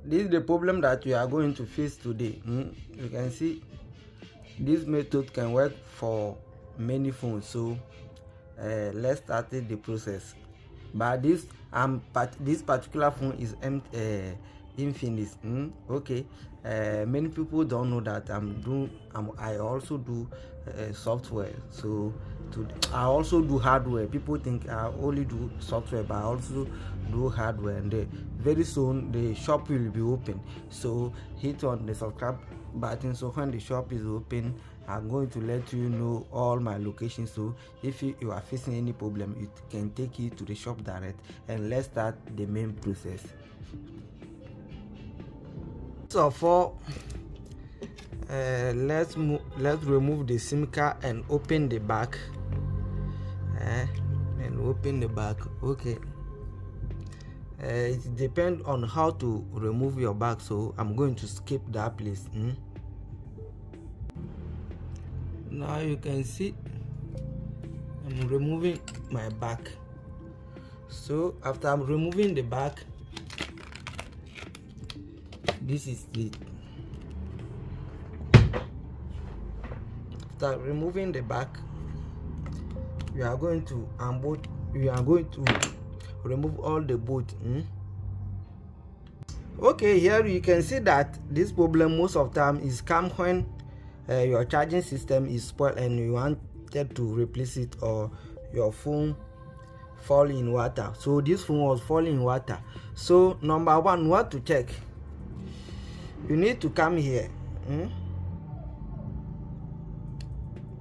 this is the problem that we are going to face today. You can see this method can work for many phones, so let's start the process. But this particular phone is infinite. Okay, many people don't know that I also do software. So I also do hardware. People think I only do software, but I also do hardware. And very soon the shop will be open, so hit on the subscribe button. So when the shop is open, I'm going to let you know all my locations. So if you are facing any problem, you can take it to the shop direct. And let's start the main process. First of all, let's remove the SIM card and open the back. And open the back. Okay. It depends on how to remove your back, so I'm going to skip that place. Now you can see I'm removing my back. So after I'm removing the back, this is it. After removing the back, we are going to remove all the bolt. Okay, here you can see that this problem most of the time is come when your charging system is spoiled and you wanted to replace it, or your phone fall in water. So this phone was falling in water. So number one, what to check? You need to come here.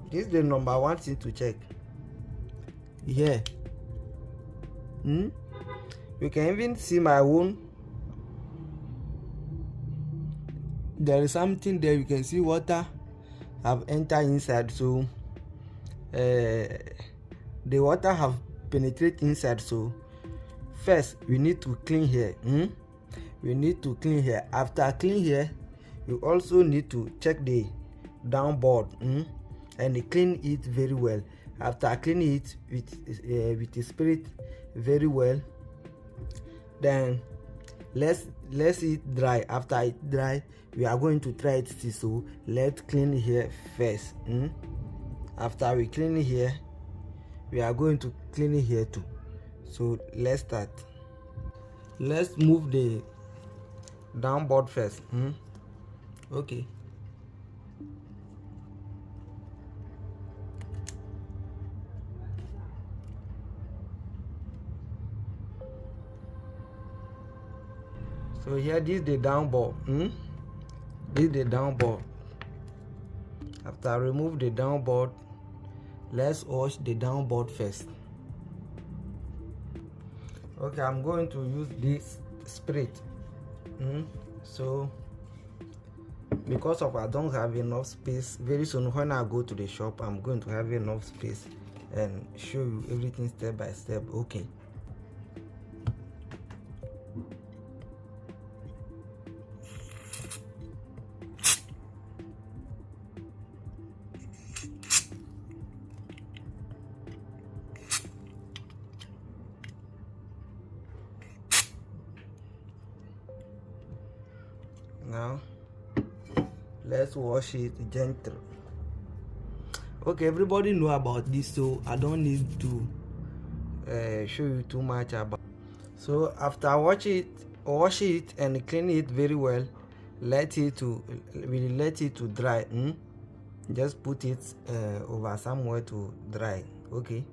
This is the number one thing to check. Here. You can even see my own. There is something there. You can see water have entered inside, so the water have penetrated inside. So first we need to clean here. We need to clean here. After clean here, you also need to check the downboard and clean it very well. After cleaning it with the spirit very well, then let's it dry. After it dry, we are going to try it. So let's clean here first. After we clean it here, we are going to clean it here too. So let's start. Let's move the downboard first. Okay. So here, this is the downboard. This is the downboard. After I remove the downboard, let's wash the downboard first. Okay, I'm going to use this spirit. So because of I don't have enough space, very soon when I go to the shop, I'm going to have enough space and show you everything step by step. Okay. Now let's wash it gently. Okay, everybody know about this, so I don't need to show you too much about. So after wash it and clean it very well, let it to dry. Just put it over somewhere to dry. Okay,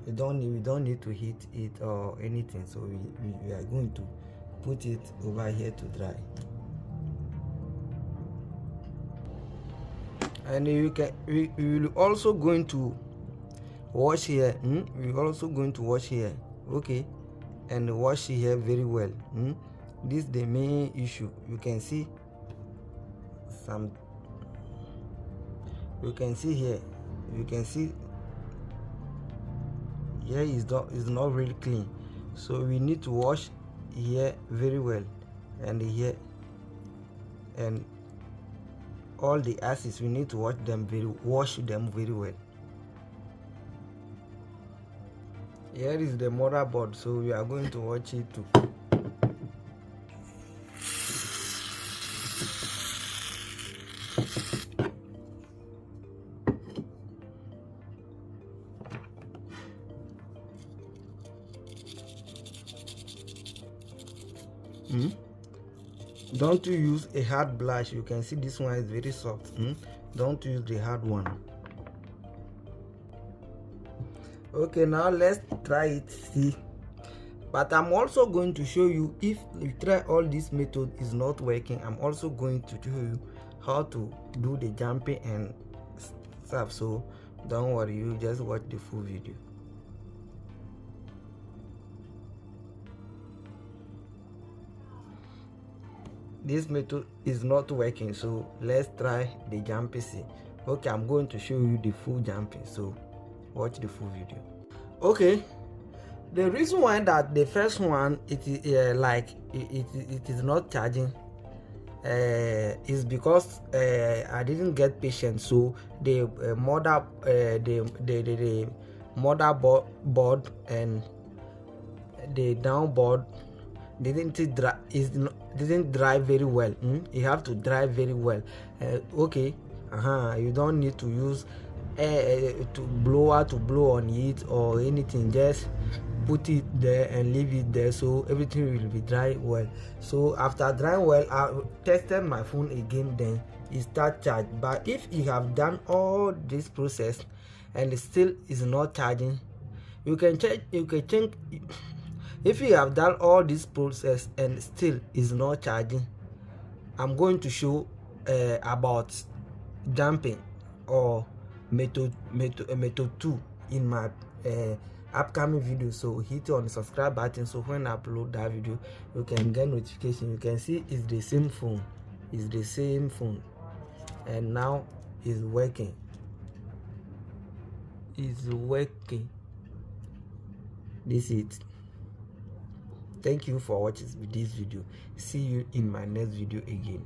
we don't need to heat it or anything, so we are going to put it over here to dry. And we will also going to wash here. We also going to wash here. Okay, and wash here very well. This is the main issue. You can see some. You can see here. You can see here is not really clean. So we need to wash here very well, and here, and all the acids we need to wash them very well. Here is the motherboard, so we are going to wash it too. Don't use a hard brush. You can see this one is very soft. Don't use the hard one. Okay, now let's try it, see. But I'm also going to show you, if you try all this method is not working, I'm also going to show you how to do the jumping and stuff. So don't worry, you just watch the full video. This method is not working, so let's try the jumping. See. Okay, I'm going to show you the full jumping, so watch the full video. Okay, the reason why that the first one it is not charging is because I didn't get patience. So the motherboard and the downboard didn't drive very well. You have to drive very well. Okay, you don't need to use to blow on it or anything. Just put it there and leave it there, so everything will be dry well. So after drying well, I tested my phone again, then it start charge. But if you have done all this process and it still is not charging, you can check. If you have done all this process and still is not charging, I'm going to show about jumping or method 2 in my upcoming video. So hit on the subscribe button, so when I upload that video you can get notification. You can see it's the same phone, and now it's working. This is it. Thank you for watching this video. See you in my next video again.